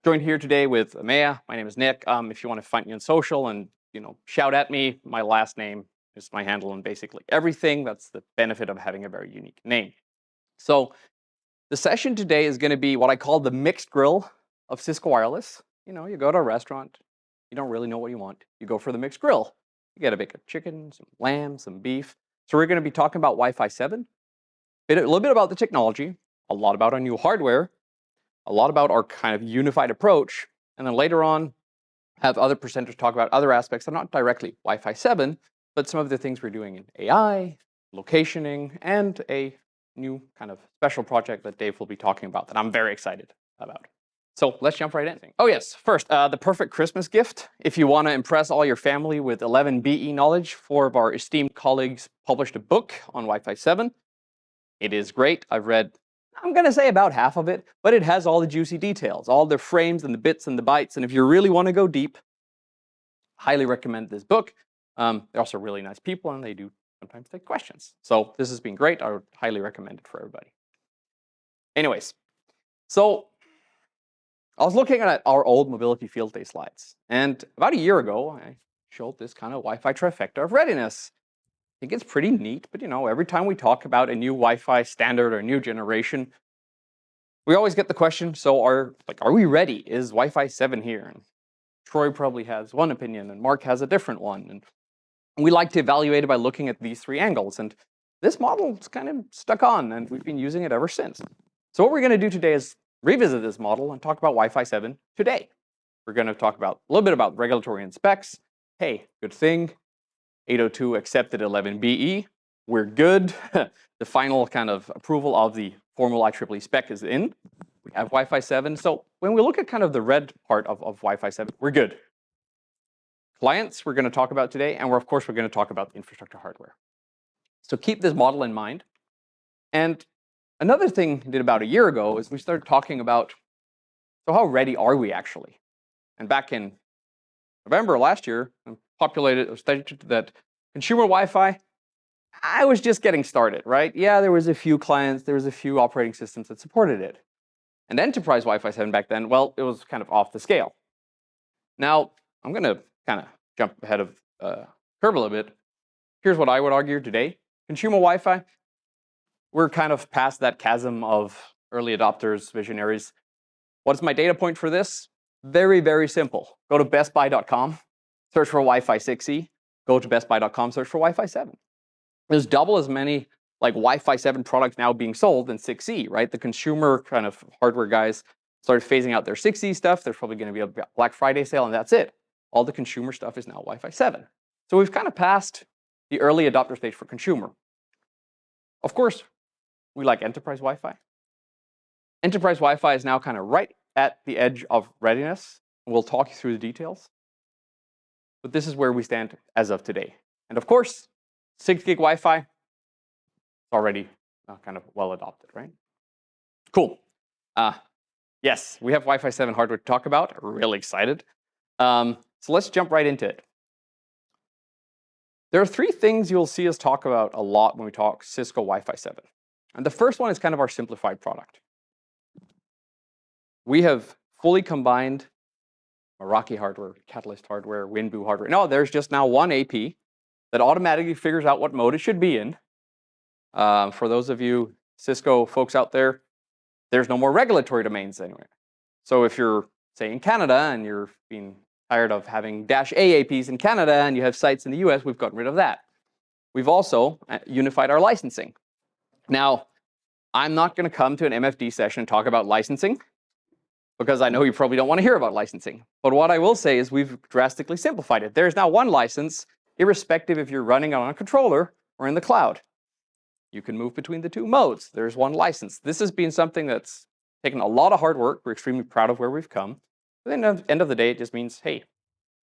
Joined here today with Maya. My name is Nick. If you want to find me on social and shout at me, my last name is my handle and basically everything. That's the benefit of having a very unique name. So the session today is going to be what I call the mixed grill of Cisco Wireless. You go to a restaurant, you don't really know what you want. You go for the mixed grill. You get a bit of chicken, some lamb, some beef. So we're going to be talking about Wi-Fi 7, a little bit about the technology, a lot about our new hardware, a lot about our kind of unified approach, and then later on have other presenters talk about other aspects that are not directly Wi-Fi 7, but some of the things we're doing in AI, locationing, and a new kind of special project that Dave will be talking about that I'm very excited about. So let's jump right in. Oh yes, first, the perfect Christmas gift. If you want to impress all your family with 11 BE knowledge, 4 of our esteemed colleagues published a book on Wi-Fi 7. It is great. I've read, I'm going to say about half of it, but it has all the juicy details, all the frames and the bits and the bytes. And if you really want to go deep, highly recommend this book. They're also really nice people and they do sometimes take questions. So this has been great. I would highly recommend it for everybody. Anyways, so I was looking at our old mobility field day slides. And about a year ago, I showed this kind of Wi-Fi trifecta of readiness. I think it's pretty neat, but every time we talk about a new Wi-Fi standard or a new generation, we always get the question, so are we ready? Is Wi-Fi 7 here? And Troy probably has one opinion and Mark has a different one. And we like to evaluate it by looking at these 3 angles. And this model is kind of stuck on and we've been using it ever since. So what we're going to do today is revisit this model and talk about Wi-Fi 7 today. We're going to talk about a little bit about regulatory and specs. Hey, good thing. 802 accepted 11BE. We're good. The final kind of approval of the formal IEEE spec is in. We have Wi-Fi 7. So when we look at kind of the red part of Wi-Fi 7, we're good. Clients we're going to talk about today, and of course we're going to talk about the infrastructure hardware. So keep this model in mind. And another thing we did about a year ago is we started talking about, so how ready are we actually? And back in November last year, stated that consumer Wi-Fi, I was just getting started, right? Yeah, there was a few clients, there was a few operating systems that supported it. And enterprise Wi-Fi 7 back then, well, it was kind of off the scale. Now, I'm going to kind of jump ahead of curve a little bit. Here's what I would argue today. Consumer Wi-Fi, we're kind of past that chasm of early adopters, visionaries. What's my data point for this? Very, very simple. Go to bestbuy.com. Search for Wi-Fi 6E, go to bestbuy.com, search for Wi-Fi 7. There's double as many Wi-Fi 7 products now being sold than 6E, right? The consumer kind of hardware guys started phasing out their 6E stuff. There's probably going to be a Black Friday sale and that's it. All the consumer stuff is now Wi-Fi 7. So we've kind of passed the early adopter stage for consumer. Of course, we like enterprise Wi-Fi. Enterprise Wi-Fi is now kind of right at the edge of readiness. We'll talk you through the details. But this is where we stand as of today. And of course, 6 gig Wi-Fi is already kind of well adopted, right? Cool. Yes, we have Wi-Fi 7 hardware to talk about. Really excited. So let's jump right into it. There are 3 things you'll see us talk about a lot when we talk Cisco Wi-Fi 7. And the first one is kind of our simplified product. We have fully combined Meraki hardware, Catalyst hardware, Winboo hardware. No, there's just now one AP that automatically figures out what mode it should be in. For those of you Cisco folks out there, there's no more regulatory domains anywhere. So if you're, say, in Canada and you're being tired of having -A APs in Canada and you have sites in the US, we've gotten rid of that. We've also unified our licensing. Now, I'm not going to come to an MFD session and talk about licensing, because I know you probably don't want to hear about licensing. But what I will say is we've drastically simplified it. There's now one license, irrespective if you're running it on a controller or in the cloud. You can move between the 2 modes. There's one license. This has been something that's taken a lot of hard work. We're extremely proud of where we've come. But at the end of the day, it just means, hey,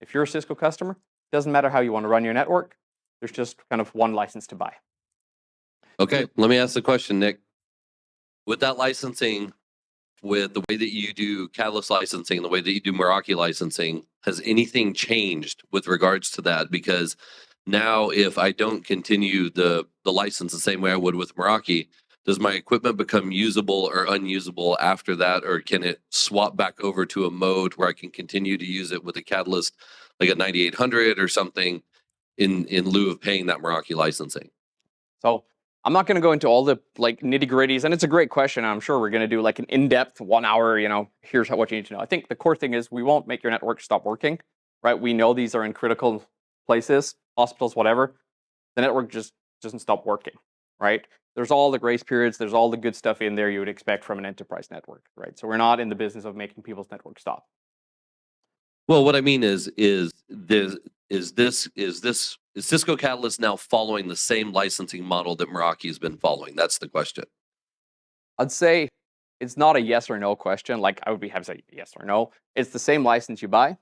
if you're a Cisco customer, it doesn't matter how you want to run your network. There's just kind of one license to buy. Okay, let me ask the question, Nick. With that licensing, with the way that you do Catalyst licensing, the way that you do Meraki licensing, has anything changed with regards to that? Because now if I don't continue the license the same way I would with Meraki, does my equipment become usable or unusable after that, or can it swap back over to a mode where I can continue to use it with a Catalyst like a 9800 or something in lieu of paying that Meraki licensing? So I'm not going to go into all the like nitty gritties, and it's a great question. I'm sure we're going to do like an in-depth 1 hour, here's what you need to know. I think the core thing is we won't make your network stop working, right? We know these are in critical places, hospitals, whatever. The network just doesn't stop working, right? There's all the grace periods, there's all the good stuff in there you would expect from an enterprise network, right? So we're not in the business of making people's network stop. Well, what I mean is Cisco Catalyst now following the same licensing model that Meraki has been following? That's the question. I'd say it's not a yes or no question. Like I would be happy to say yes or no. It's the same license you buy.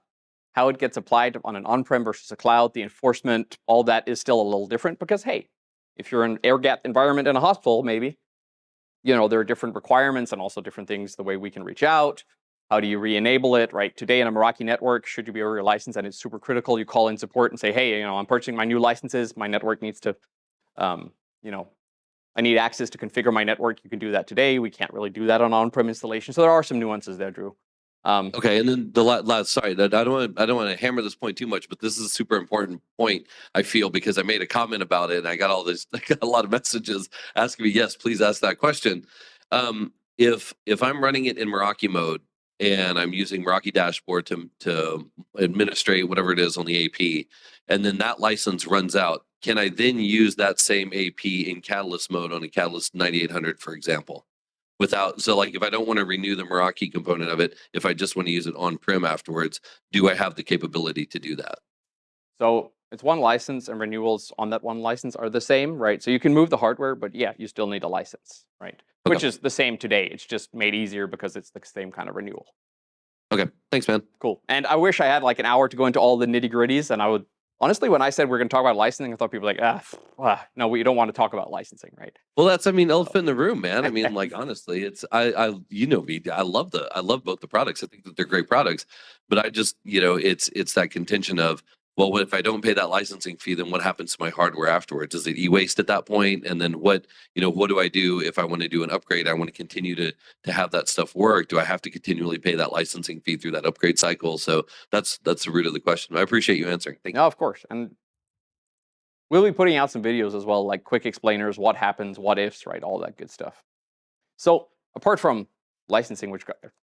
How it gets applied on an on-prem versus a cloud, the enforcement, all that is still a little different because, hey, if you're in an air-gapped environment in a hospital, maybe, there are different requirements and also different things, the way we can reach out. How do you re-enable it, right? Today in a Meraki network, should you be over your license and it's super critical, you call in support and say, hey, I'm purchasing my new licenses. My network needs to, I need access to configure my network. You can do that today. We can't really do that on on-prem installation. So there are some nuances there, Drew. Okay, and then the last, sorry, I don't want to hammer this point too much, but this is a super important point, I feel, because I made a comment about it and I got a lot of messages asking me, yes, please ask that question. If I'm running it in Meraki mode and I'm using Meraki dashboard to administrate whatever it is on the AP, and then that license runs out, can I then use that same AP in Catalyst mode on a Catalyst 9800, for example? So like if I don't want to renew the Meraki component of it, if I just want to use it on-prem afterwards, do I have the capability to do that? So it's one license and renewals on that one license are the same, right? So you can move the hardware, but yeah, you still need a license, right? Okay. Which is the same today. It's just made easier because it's the same kind of renewal. Okay, thanks, man. Cool. And I wish I had like an hour to go into all the nitty gritties, and I would, honestly, when I said we're going to talk about licensing, I thought people were like, no, we don't want to talk about licensing, right? Well, that's, elephant in the room, man. Like honestly, it's you know me, I love both the products. I think that they're great products, but I just, it's that contention of, well, what if I don't pay that licensing fee? Then what happens to my hardware afterwards? Is it e-waste at that point? And then what do I do if I want to do an upgrade? I want to continue to have that stuff work. Do I have to continually pay that licensing fee through that upgrade cycle? So that's the root of the question. I appreciate you answering. Thank you. No, of course. And we'll be putting out some videos as well, like quick explainers, what happens, what ifs, right? All that good stuff. So apart from licensing, which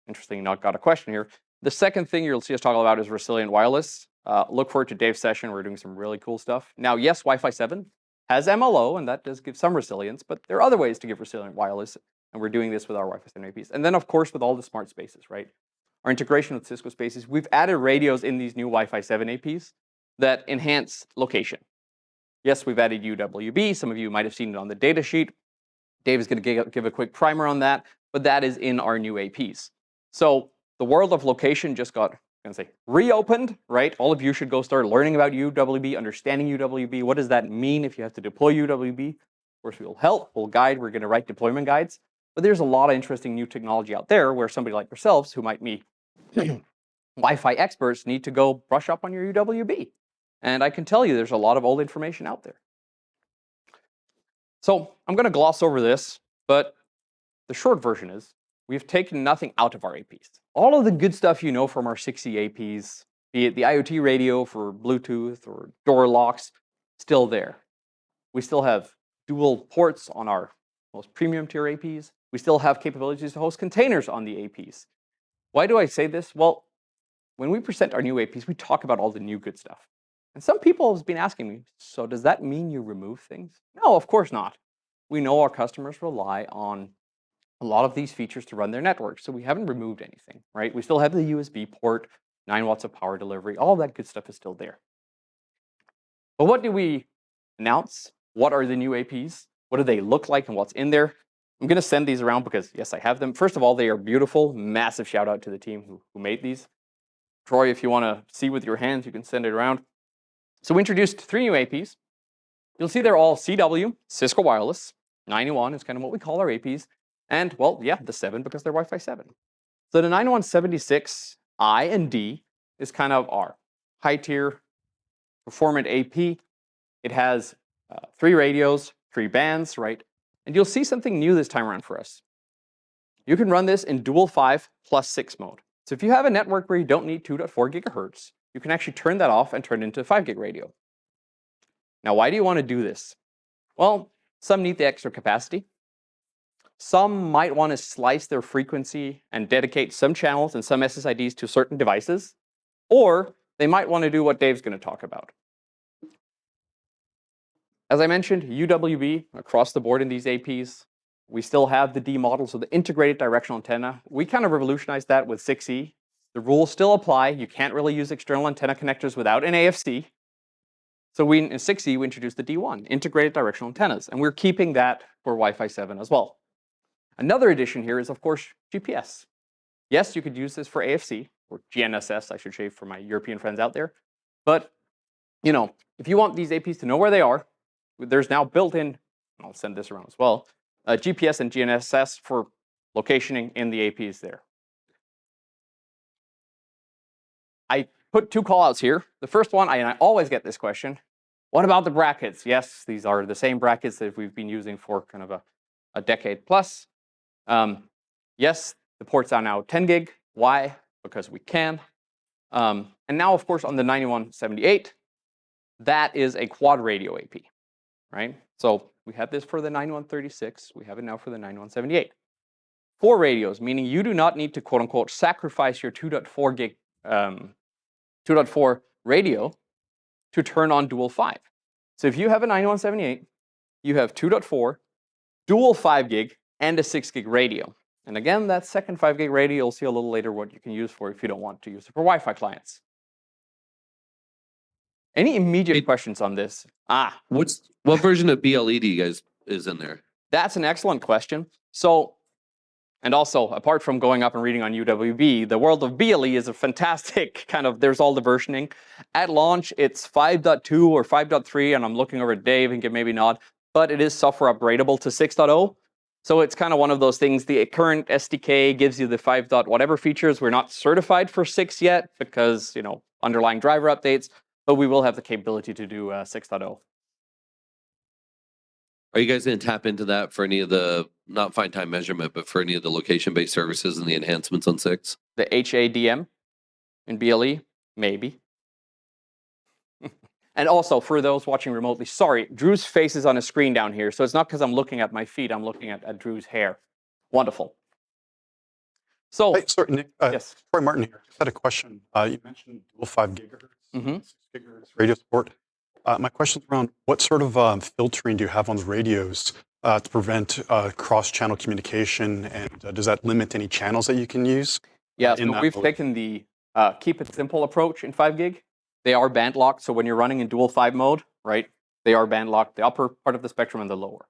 interesting, not got a question here. The second thing you'll see us talk about is resilient wireless. Look forward to Dave's session. We're doing some really cool stuff. Now, yes, Wi-Fi 7 has MLO, and that does give some resilience, but there are other ways to give resilient wireless, and we're doing this with our Wi-Fi 7 APs. And then, of course, with all the smart spaces, right? Our integration with Cisco Spaces, we've added radios in these new Wi-Fi 7 APs that enhance location. Yes, we've added UWB. Some of you might have seen it on the data sheet. Dave is going to give a quick primer on that, but that is in our new APs. So the world of location just got, reopened, right? All of you should go start learning about UWB, understanding UWB. What does that mean if you have to deploy UWB? Of course, we'll help, we'll guide, we're going to write deployment guides. But there's a lot of interesting new technology out there where somebody like yourselves, who might be Wi-Fi experts, need to go brush up on your UWB. And I can tell you there's a lot of old information out there. So I'm going to gloss over this, but the short version is we've taken nothing out of our APs. All of the good stuff you know from our 60 APs, be it the IoT radio for Bluetooth or door locks, still there. We still have dual ports on our most premium tier APs. We still have capabilities to host containers on the APs. Why do I say this? Well, when we present our new APs, we talk about all the new good stuff. And some people have been asking me, so does that mean you remove things? No, of course not. We know our customers rely on a lot of these features to run their network, so we haven't removed anything, right? We still have the USB port, 9 watts of power delivery, all that good stuff is still there. But what do we announce? What are the new APs? What do they look like and what's in there? I'm going to send these around because, yes, I have them. First of all, they are beautiful. Massive shout out to the team who made these. Troy, if you want to see with your hands, you can send it around. So we introduced 3 new APs. You'll see they're all CW, Cisco Wireless. 91 is kind of what we call our APs. And, well, yeah, the 7 because they're Wi-Fi 7. So the 9176I and D is kind of our high-tier performant AP. It has 3 radios, 3 bands, right? And you'll see something new this time around for us. You can run this in dual 5 plus 6 mode. So if you have a network where you don't need 2.4 gigahertz, you can actually turn that off and turn it into a 5 gig radio. Now, why do you want to do this? Well, some need the extra capacity. Some might want to slice their frequency and dedicate some channels and some SSIDs to certain devices. Or they might want to do what Dave's going to talk about. As I mentioned, UWB across the board in these APs. We still have the D model, so the integrated directional antenna. We kind of revolutionized that with 6E. The rules still apply. You can't really use external antenna connectors without an AFC. So in 6E, we introduced the D1, integrated directional antennas, and we're keeping that for Wi-Fi 7 as well. Another addition here is, of course, GPS. Yes, you could use this for AFC, or GNSS, I should say, for my European friends out there. But, you know, if you want these APs to know where they are, there's now built-in, I'll send this around as well, GPS and GNSS for locationing in the APs there. I put 2 callouts here. The first one, and I always get this question, what about the brackets? Yes, these are the same brackets that we've been using for kind of a decade plus. Yes, the ports are now 10 gig. Why? Because we can. And now, of course, on the 9178, that is a quad radio AP, right? So we had this for the 9136. We have it now for the 9178. 4 radios, meaning you do not need to, quote unquote, sacrifice your 2.4 gig 2.4 radio to turn on dual 5. So if you have a 9178, you have 2.4, dual 5 gig, and a 6 gig radio. And again, that second 5 gig radio, you'll see a little later what you can use for if you don't want to use it for Wi-Fi clients. Any immediate questions on this? What version of BLE do you guys is in there? That's an excellent question. So, and also, apart from going up and reading on UWB, the world of BLE is a fantastic kind of, there's all the versioning. At launch, it's 5.2 or 5.3, and I'm looking over at Dave and can maybe nod, but it is software upgradable to 6.0. So it's kind of one of those things, the current SDK gives you the 5. Whatever features. We're not certified for 6 yet because, you know, underlying driver updates, but we will have the capability to do 6.0. Are you guys going to tap into that for any of the, not fine time measurement, but for any of the location-based services and the enhancements on 6? The HADM in BLE? Maybe. And also, for those watching remotely, sorry, Drew's face is on a screen down here, so it's not because I'm looking at my feet, I'm looking at Drew's hair. Wonderful. So, hey, sorry, Nick, yes. Troy Martin here. Just had a question. You mentioned dual 5 gigahertz, 6 gigahertz radio support. My question's around what sort of filtering do you have on the radios to prevent cross-channel communication, and does that limit any channels that you can use? Yeah, so we've taken the keep it simple approach in 5 gig. They are band locked, so when you're running in dual 5 mode, right, they are band locked, the upper part of the spectrum and the lower.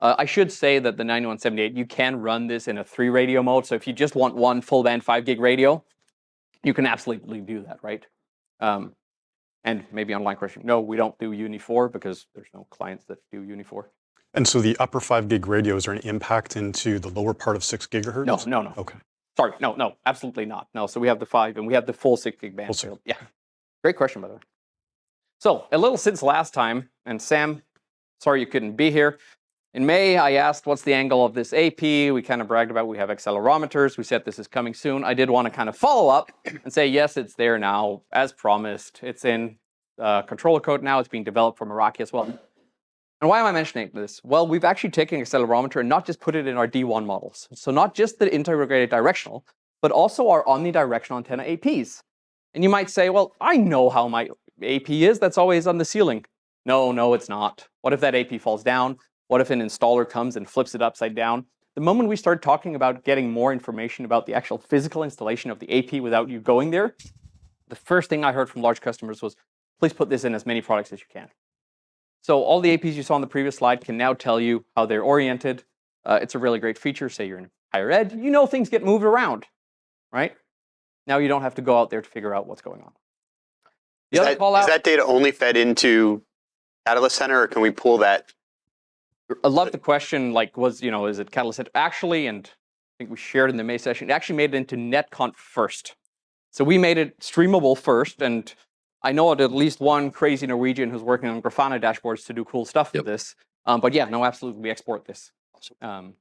I should say that the 9178, you can run this in a 3 radio mode, so if you just want one full band 5 gig radio, you can absolutely do that, right? And maybe online question, no, we don't do Uni 4 because there's no clients that do Uni 4. And so the upper 5 gig radio, is there any impact into the lower part of 6 gigahertz? No. Okay. Sorry, no, absolutely not. No, so we have the 5 and we have the full 6 gig band. Yeah, great question, by the way. So a little since last time, and Sam, sorry you couldn't be here. In May, I asked what's the angle of this AP. We kind of bragged about we have accelerometers. We said this is coming soon. I did want to kind of follow up and say, yes, it's there now, as promised. It's in controller code now. It's being developed for Meraki as well. And why am I mentioning this? Well, we've actually taken accelerometer and not just put it in our D1 models. So not just the integrated directional, but also our omnidirectional antenna APs. And you might say, well, I know how my AP is. That's always on the ceiling. No, it's not. What if that AP falls down? What if an installer comes and flips it upside down? The moment we start talking about getting more information about the actual physical installation of the AP without you going there, the first thing I heard from large customers was, please put this in as many products as you can. So all the APs you saw on the previous slide can now tell you how they're oriented. It's a really great feature. Say you're in higher ed, you know things get moved around, right? Now you don't have to go out there to figure out what's going on. Is that data only fed into Catalyst Center, or can we pull that? I love the question, like, is it Catalyst Center? Actually, and I think we shared in the May session, it actually made it into NetConf first. So we made it streamable first, and I know at least one crazy Norwegian who's working on Grafana dashboards to do cool stuff with this. But yeah, no, absolutely, we export this. I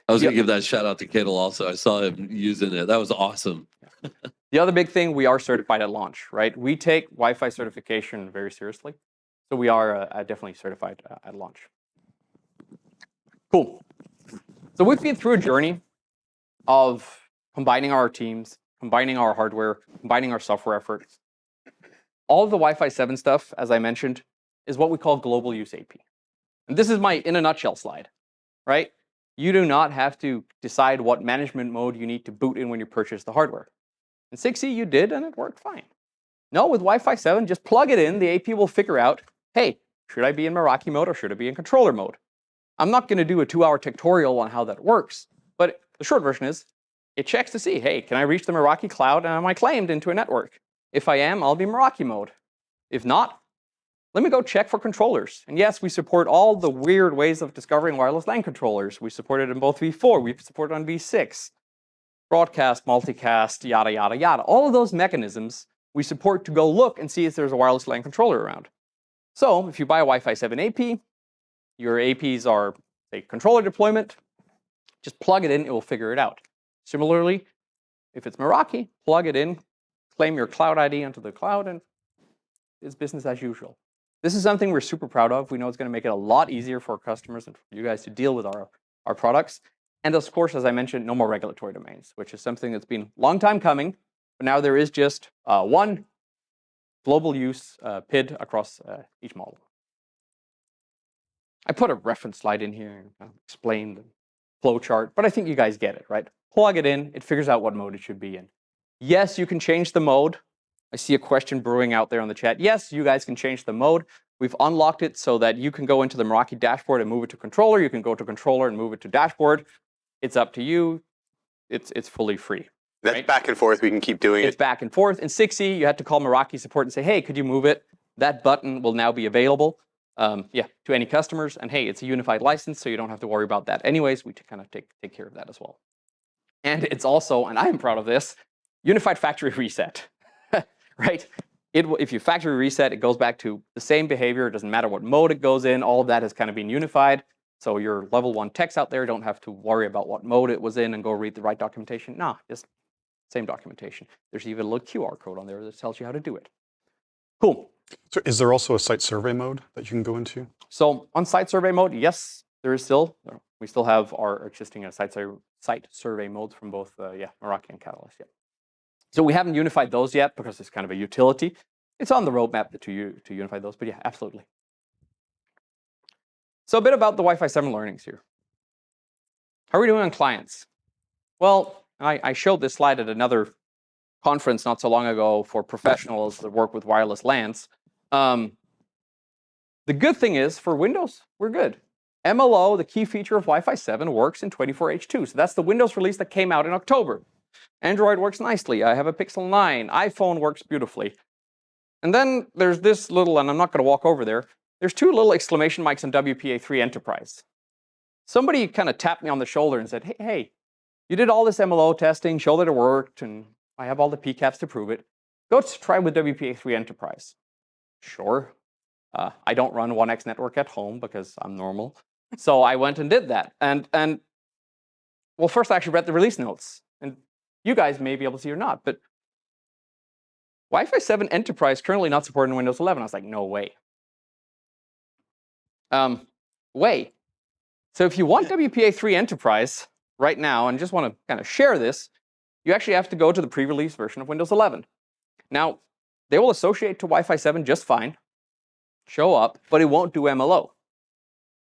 was going to give that shout out to Kittle also. I saw him using it. That was awesome. The other big thing, we are certified at launch, right? We take Wi-Fi certification very seriously. So we are definitely certified at launch. Cool. So we've been through a journey of combining our teams, combining our hardware, combining our software efforts. All of the Wi-Fi 7 stuff, as I mentioned, is what we call global use AP. And this is my in a nutshell slide, right? You do not have to decide what management mode you need to boot in when you purchase the hardware. In 6E, you did, and it worked fine. No, with Wi-Fi 7, just plug it in. The AP will figure out, hey, should I be in Meraki mode or should I be in controller mode? I'm not going to do a 2-hour tutorial on how that works, but the short version is, it checks to see, hey, can I reach the Meraki cloud and am I claimed into a network? If I am, I'll be Meraki mode. If not, let me go check for controllers. And yes, we support all the weird ways of discovering wireless LAN controllers. We support it in both V4, we support it on V6. Broadcast, multicast, yada, yada, yada. All of those mechanisms we support to go look and see if there's a wireless LAN controller around. So if you buy a Wi-Fi 7 AP, your APs are a controller deployment, just plug it in, it will figure it out. Similarly, if it's Meraki, plug it in, claim your cloud ID onto the cloud, and it's business as usual. This is something we're super proud of. We know it's going to make it a lot easier for our customers and for you guys to deal with our products. And of course, as I mentioned, no more regulatory domains, which is something that's been a long time coming. But now there is just one global use PID across each model. I put a reference slide in here and explain the flow chart, but I think you guys get it, right? Plug it in, it figures out what mode it should be in. Yes, you can change the mode. I see a question brewing out there on the chat. Yes, you guys can change the mode. We've unlocked it so that you can go into the Meraki dashboard and move it to controller. You can go to controller and move it to dashboard. It's up to you. It's fully free. That's right? Back and forth. We can keep doing it. It's back and forth. In 6E, you had to call Meraki support and say, hey, could you move it? That button will now be available to any customers. And hey, it's a unified license, so you don't have to worry about that. Anyways, we kind of take care of that as well. And it's also, and I'm proud of this, unified factory reset, right? If you factory reset, it goes back to the same behavior. It doesn't matter what mode it goes in. All of that has kind of been unified. So your level 1 techs out there don't have to worry about what mode it was in and go read the right documentation. Nah, just same documentation. There's even a little QR code on there that tells you how to do it. Cool. So is there also a site survey mode that you can go into? So on site survey mode, yes, there is still. We still have our existing site survey modes from both Meraki and Catalyst. Yeah. So we haven't unified those yet because it's kind of a utility. It's on the roadmap to unify those, but yeah, absolutely. So a bit about the Wi-Fi 7 learnings here. How are we doing on clients? Well, I showed this slide at another conference not so long ago for professionals that work with wireless LANs. The good thing is for Windows, we're good. MLO, the key feature of Wi-Fi 7, works in 24H2. So that's the Windows release that came out in October. Android works nicely. I have a Pixel 9. iPhone works beautifully. And then there's this little, and I'm not going to walk over there, there's 2 little exclamation marks on WPA3 Enterprise. Somebody kind of tapped me on the shoulder and said, hey, you did all this MLO testing, show that it worked, and I have all the PCAPs to prove it. Go try with WPA3 Enterprise. Sure. I don't run 1X network at home because I'm normal. So I went and did that. And well, first I actually read the release notes. And you guys may be able to see or not, but Wi-Fi 7 Enterprise currently not supported in Windows 11. I was like, no way. Way. So if you want WPA3 Enterprise right now and just want to kind of share this, you actually have to go to the pre-release version of Windows 11. Now, they will associate to Wi-Fi 7 just fine, show up, but it won't do MLO.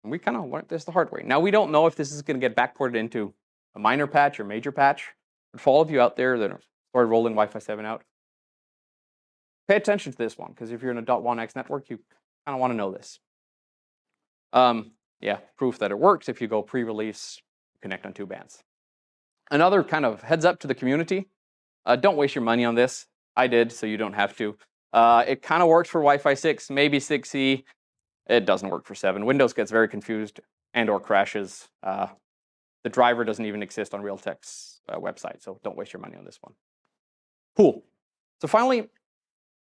And we kind of learned this the hard way. Now, we don't know if this is going to get backported into a minor patch or major patch, but for all of you out there that are started rolling Wi-Fi 7 out, pay attention to this one, because if you're in a .1x network, you kind of want to know this. Yeah, proof that it works. If you go pre-release, connect on 2 bands. Another kind of heads up to the community, don't waste your money on this. I did, so you don't have to. It kind of works for Wi-Fi 6, maybe 6E. It doesn't work for 7. Windows gets very confused and or crashes. The driver doesn't even exist on Realtek's website, so don't waste your money on this one. Cool. So finally,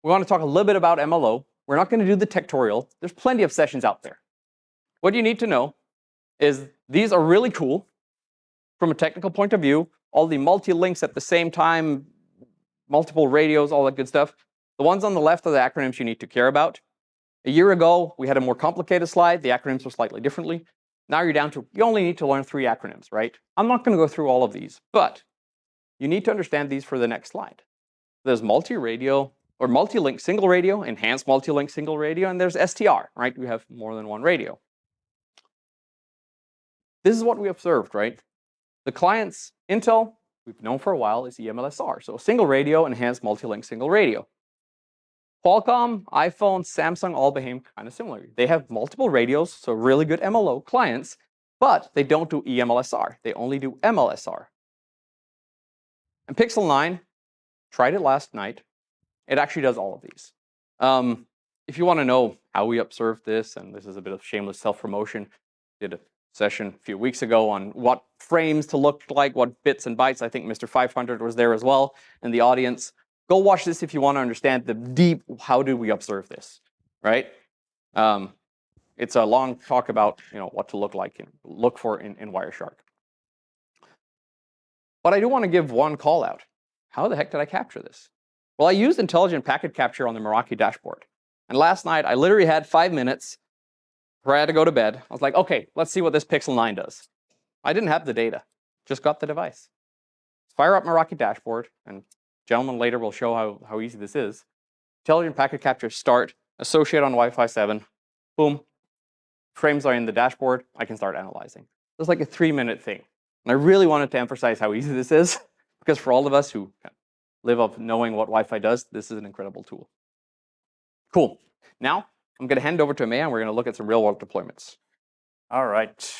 we want to talk a little bit about MLO. We're not going to do the tutorial. There's plenty of sessions out there. What you need to know is These are really cool from a technical point of view. All the multi-links at the same time, multiple radios, all that good stuff. The ones on the left are the acronyms you need to care about. A year ago, we had a more complicated slide. The acronyms were slightly differently. Now you're down to, you only need to learn 3 acronyms, right? I'm not going to go through all of these, but you need to understand these for the next slide. There's multi-radio, or multi-link single radio, enhanced multi-link single radio, and there's STR, right? We have more than one radio. This is what we observed, right? The client's Intel, we've known for a while, is EMLSR. So single radio, enhanced multi-link single radio. Qualcomm, iPhone, Samsung all behave kind of similarly. They have multiple radios, so really good MLO clients, but they don't do EMLSR. They only do MLSR. And Pixel 9, tried it last night. It actually does all of these. If you want to know how we observed this, and this is a bit of shameless self-promotion, did a session a few weeks ago on what frames to look like, what bits and bytes. I think Mr. 500 was there as well in the audience. Go watch this if you want to understand the deep, how do we observe this, right? It's a long talk about what to look like and look for in Wireshark. But I do want to give one call out. How the heck did I capture this? Well, I used intelligent packet capture on the Meraki dashboard. And last night, I literally had 5 minutes where I had to go to bed. I was like, okay, let's see what this Pixel 9 does. I didn't have the data, just got the device. Fire up Meraki dashboard, and gentlemen later will show how easy this is. Intelligent packet capture start, associate on Wi-Fi 7, boom. Frames are in the dashboard, I can start analyzing. It's like a 3-minute thing. And I really wanted to emphasize how easy this is, because for all of us who live up knowing what Wi-Fi does, this is an incredible tool. Cool. Now, I'm going to hand over to Amaya, and we're going to look at some real-world deployments. All right.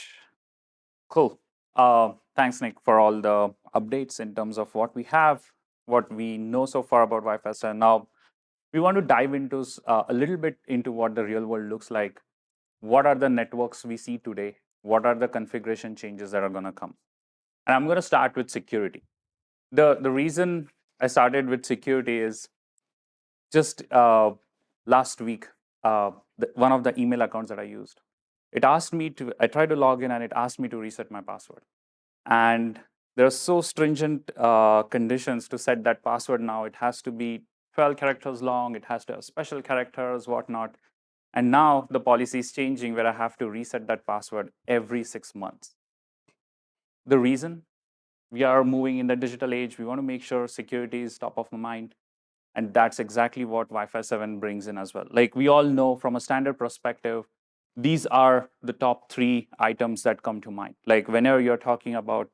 Cool. Thanks, Nick, for all the updates in terms of what we have, what we know so far about Wi-Fi 7. Now, we want to dive into a little bit into what the real world looks like. What are the networks we see today? What are the configuration changes that are going to come? And I'm going to start with security. The reason I started with security is just last week, one of the email accounts that I used, it asked me to, I tried to log in and it asked me to reset my password. And there are so stringent conditions to set that password now. It has to be 12 characters long. It has to have special characters, whatnot. And now the policy is changing where I have to reset that password every 6 months. The reason? We are moving in the digital age. We want to make sure security is top of mind. And that's exactly what Wi-Fi 7 brings in as well. Like we all know from a standard perspective, these are the top 3 items that come to mind. Like whenever you're talking about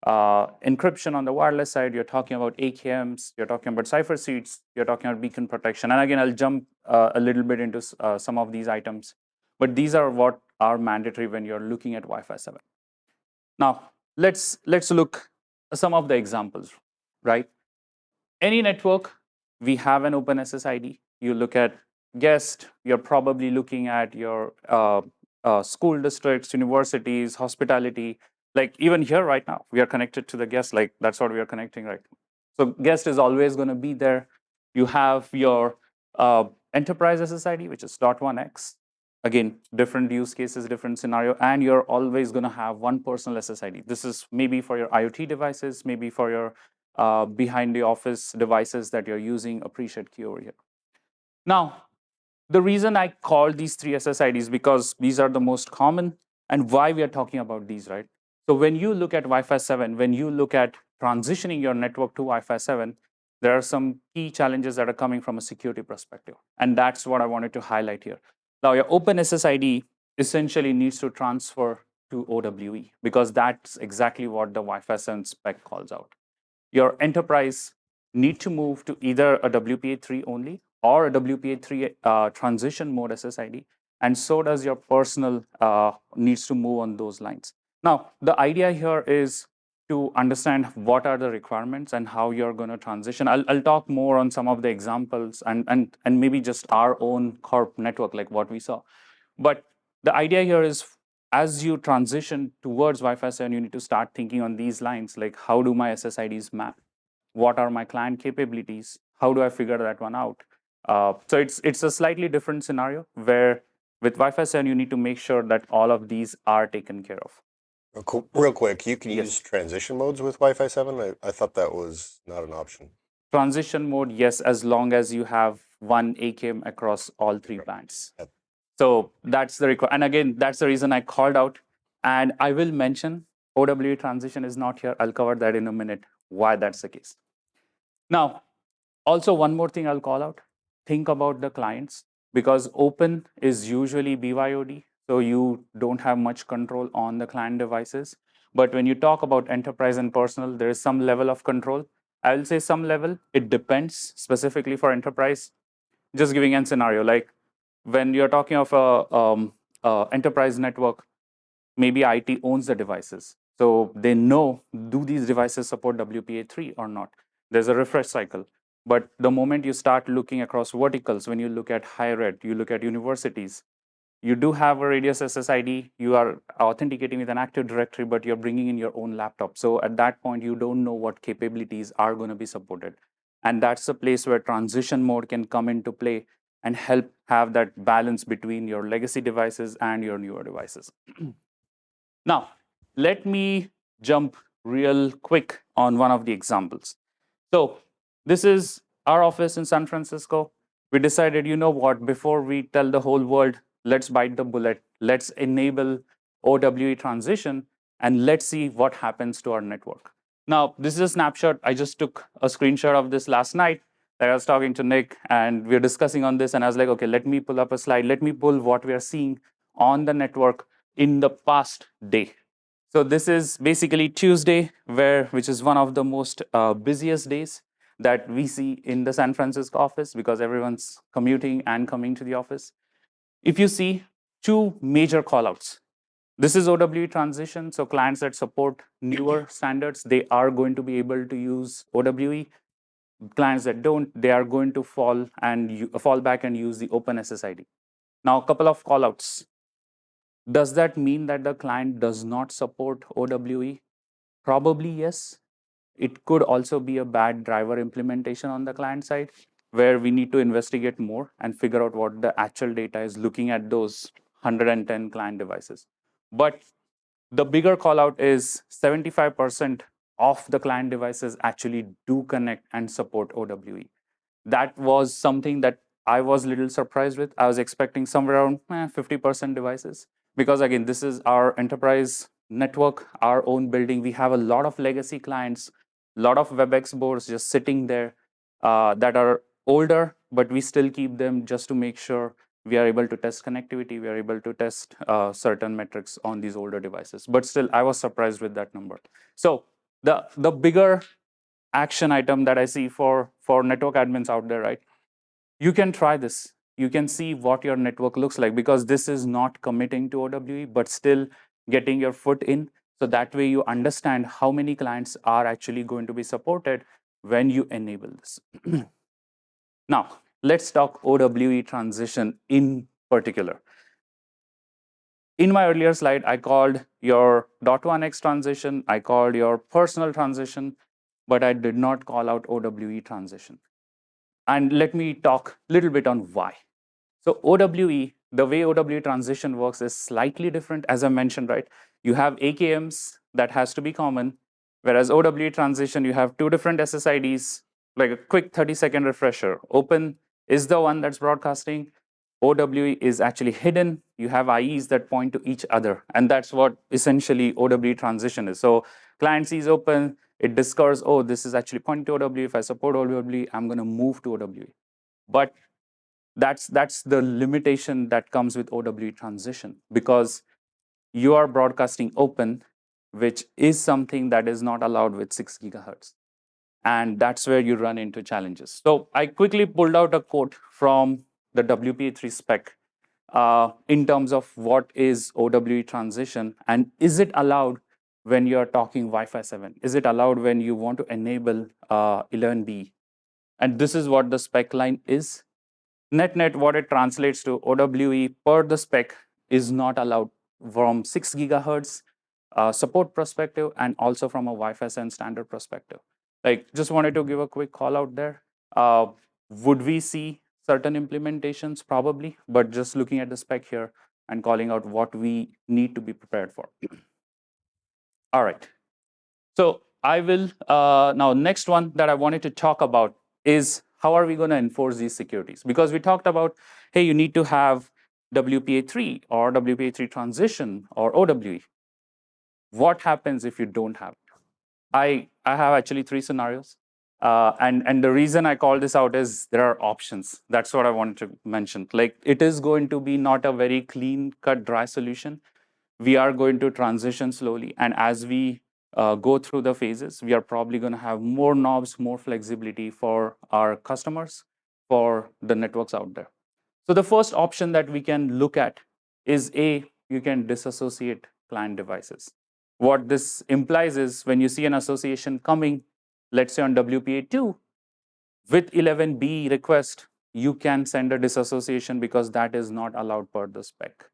encryption on the wireless side, you're talking about AKMs, you're talking about cipher seeds, you're talking about beacon protection. And again, I'll jump a little bit into some of these items. But these are what are mandatory when you're looking at Wi-Fi 7. Now, let's look at some of the examples, right? Any network, we have an open SSID. You look at guest, you're probably looking at your school districts, universities, hospitality. Like even here right now, we are connected to the guest, like that's what we are connecting right now. So guest is always going to be there. You have your enterprise SSID, which is .1x. Again, different use cases, different scenario, and you're always going to have one personal SSID. This is maybe for your IoT devices, maybe for your behind the office devices that you're using. Appreciate key over here. Now, the reason I call these 3 SSIDs because these are the most common and why we are talking about these, right? So when you look at Wi-Fi 7, when you look at transitioning your network to Wi-Fi 7, there are some key challenges that are coming from a security perspective. And that's what I wanted to highlight here. Now, your open SSID essentially needs to transfer to OWWE because that's exactly what the Wi-Fi 7 spec calls out. Your enterprise need to move to either a WPA3 only or a WPA3 transition mode SSID, and so does your personal needs to move on those lines. Now, the idea here is to understand what are the requirements and how you're going to transition. I'll talk more on some of the examples and maybe just our own corp network, like what we saw. But the idea here is as you transition towards Wi-Fi 7, you need to start thinking on these lines, like how do my SSIDs map? What are my client capabilities? How do I figure that one out? So it's a slightly different scenario where with Wi-Fi 7, you need to make sure that all of these are taken care of. Real quick, you can Yes. use transition modes with Wi-Fi 7? I thought that was not an option. Transition mode, yes, as long as you have one AKM across all three bands. Yep. So that's the requirement. And again, that's the reason I called out. And I will mention OWWE transition is not here. I'll cover that in a minute, why that's the case. Now, also one more thing I'll call out. Think about the clients, because open is usually BYOD. So you don't have much control on the client devices. But when you talk about enterprise and personal, there is some level of control. I will say some level. It depends specifically for enterprise. Just giving a scenario, like when you're talking of a enterprise network, maybe IT owns the devices. So they know, do these devices support WPA3 or not? There's a refresh cycle. But the moment you start looking across verticals, when you look at higher ed, you look at universities, you do have a radius SSID, you are authenticating with an Active Directory, but you're bringing in your own laptop. So at that point, you don't know what capabilities are going to be supported. And that's a place where transition mode can come into play and help have that balance between your legacy devices and your newer devices. Now, let me jump real quick on one of the examples. So this is our office in San Francisco. We decided, you know what, before we tell the whole world, let's bite the bullet, let's enable OWWE transition, and let's see what happens to our network. Now, this is a snapshot. I just took a screenshot of this last night. I was talking to Nick, and we were discussing on this, and I was like, okay, let me pull up a slide. Let me pull what we are seeing on the network in the past day. So this is basically Tuesday, which is one of the most busiest days that we see in the San Francisco office, because everyone's commuting and coming to the office. If you see two major callouts, this is OWWE transition. So clients that support newer standards, they are going to be able to use OWWE. Clients that don't, they are going to fall back and use the open SSID. Now, a couple of callouts. Does that mean that the client does not support OWWE? Probably yes. It could also be a bad driver implementation on the client side, where we need to investigate more and figure out what the actual data is looking at those 110 client devices. But the bigger call out is 75% of the client devices actually do connect and support OWWE. That was something that I was a little surprised with. I was expecting somewhere around 50% devices, because again, this is our enterprise network, our own building. We have a lot of legacy clients, a lot of WebEx boards just sitting there that are older, but we still keep them just to make sure we are able to test connectivity, we are able to test certain metrics on these older devices. But still, I was surprised with that number. So the bigger action item that I see for network admins out there, right? You can try this. You can see what your network looks like, because this is not committing to OWWE, but still getting your foot in. So that way you understand how many clients are actually going to be supported when you enable this. Now, let's talk OWWE transition in particular. In my earlier slide, I called your .1x transition, I called your personal transition, but I did not call out OWWE transition. And let me talk a little bit on why. So OWWE, the way OWWE transition works is slightly different. As I mentioned, right? You have AKMs that has to be common, whereas OWWE transition, you have two different SSIDs, like a quick 30-second refresher. Open is the one that's broadcasting. OWWE is actually hidden. You have IEs that point to each other. And that's what essentially OWWE transition is. So client sees open, it discovers, oh, this is actually pointing to OWWE. If I support OWWE, I'm going to move to OWWE. But that's the limitation that comes with OWWE transition, because you are broadcasting open, which is something that is not allowed with 6 gigahertz. And that's where you run into challenges. So I quickly pulled out a quote from the WPA3 spec in terms of what is OWWE transition, and is it allowed when you're talking Wi-Fi 7? Is it allowed when you want to enable 11B? And this is what the spec line is. Net, what it translates to, OWWE per the spec is not allowed from 6 gigahertz support perspective, and also from a Wi-Fi 7 standard perspective. Like, just wanted to give a quick call out there. Would we see certain implementations? Probably, but just looking at the spec here and calling out what we need to be prepared for. All right. So I will, now next one that I wanted to talk about is how are we going to enforce these securities? Because we talked about, hey, you need to have WPA3 or WPA3 transition or OWE. What happens if you don't have it? I have actually 3 scenarios. And the reason I call this out is there are options. That's what I wanted to mention. Like it is going to be not a very clean cut dry solution. We are going to transition slowly. And as we go through the phases, we are probably going to have more knobs, more flexibility for our customers, for the networks out there. So the first option that we can look at is you can disassociate client devices. What this implies is when you see an association coming, let's say on WPA2, with 11B request, you can send a disassociation because that is not allowed per the spec.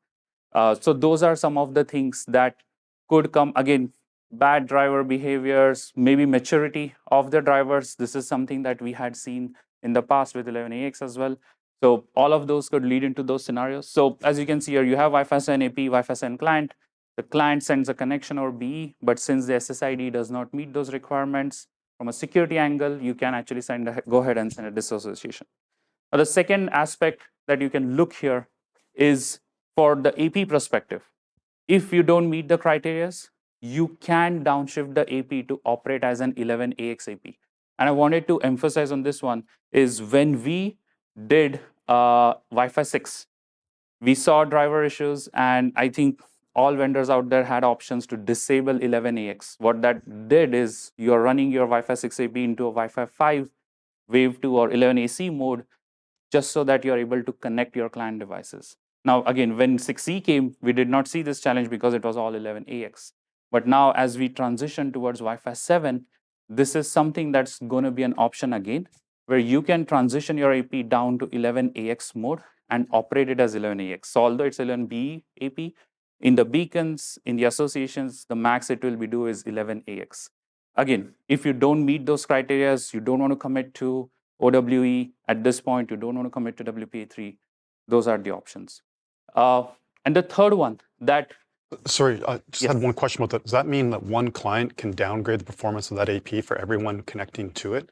So those are some of the things that could come. Again, bad driver behaviors, maybe maturity of the drivers. This is something that we had seen in the past with 11AX as well. So all of those could lead into those scenarios. So as you can see here, you have Wi-Fi 7 AP, Wi-Fi 7 client. The client sends a connection or BE, but since the SSID does not meet those requirements, from a security angle, you can actually go ahead and send a disassociation. Now, the second aspect that you can look here is for the AP perspective. If you don't meet the criteria, you can downshift the AP to operate as an 11AX AP. And I wanted to emphasize on this one is when we did Wi-Fi 6, we saw driver issues, and I think all vendors out there had options to disable 11AX. What that did is you're running your Wi-Fi 6 AP into a Wi-Fi 5 Wave 2 or 11AC mode, just so that you're able to connect your client devices. Now, again, when 6E came, we did not see this challenge because it was all 11AX. But now, as we transition towards Wi-Fi 7, this is something that's going to be an option again, where you can transition your AP down to 11AX mode and operate it as 11AX. So although it's 11B AP, in the beacons, in the associations, the max it will be do is 11AX. Again, if you don't meet those criteria, you don't want to commit to OWE at this point, you don't want to commit to WPA3, those are the options. And the third one that... Sorry, I just had one question about that. Does that mean that one client can downgrade the performance of that AP for everyone connecting to it?